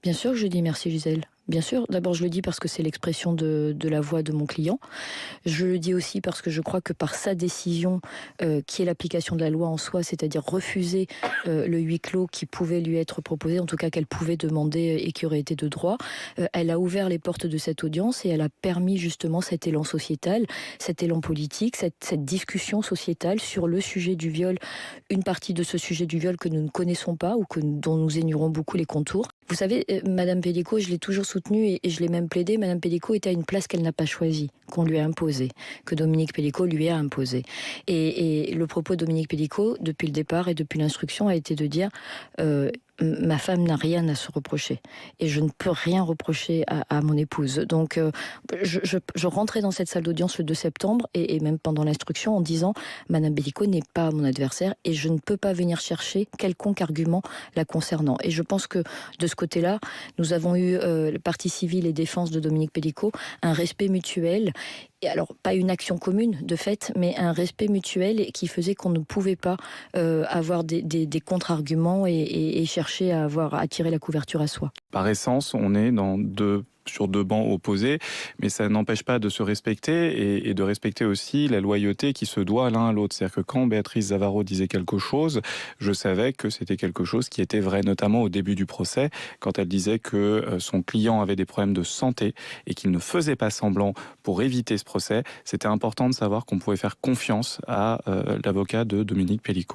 Bien sûr que je dis merci Gisèle. Bien sûr, d'abord je le dis parce que c'est l'expression de la voix de mon client. Je le dis aussi parce que je crois que par sa décision, qui est l'application de la loi en soi, c'est-à-dire refuser le huis clos qui pouvait lui être proposé, en tout cas qu'elle pouvait demander et qui aurait été de droit, elle a ouvert les portes de cette audience et elle a permis justement cet élan sociétal, cet élan politique, cette discussion sociétale sur le sujet du viol, une partie de ce sujet du viol que nous ne connaissons pas ou dont nous ignorons beaucoup les contours. Vous savez, Madame Pellico, je l'ai toujours soutenue et je l'ai même plaidé. Madame Pellico était à une place qu'elle n'a pas choisie, qu'on lui a imposée, que Dominique Pellico lui a imposée. Et le propos de Dominique Pellico, depuis le départ et depuis l'instruction, a été de dire ma femme n'a rien à se reprocher et je ne peux rien reprocher à mon épouse. Donc, je rentrais dans cette salle d'audience le 2 septembre et même pendant l'instruction en disant Madame Pellico n'est pas mon adversaire et je ne peux pas venir chercher quelconque argument la concernant. Et je pense que de ce côté-là, nous avons eu, partie civile et défense de Dominique Pellico, un respect mutuel. Et alors, pas une action commune, de fait, mais un respect mutuel qui faisait qu'on ne pouvait pas avoir des contre-arguments et chercher à attirer la couverture à soi. Par essence, on est sur deux bancs opposés, mais ça n'empêche pas de se respecter et de respecter aussi la loyauté qui se doit l'un à l'autre. C'est-à-dire que quand Béatrice Zavarro disait quelque chose, je savais que c'était quelque chose qui était vrai, notamment au début du procès, quand elle disait que son client avait des problèmes de santé et qu'il ne faisait pas semblant pour éviter ce procès. C'était important de savoir qu'on pouvait faire confiance à l'avocat de Dominique Pellico.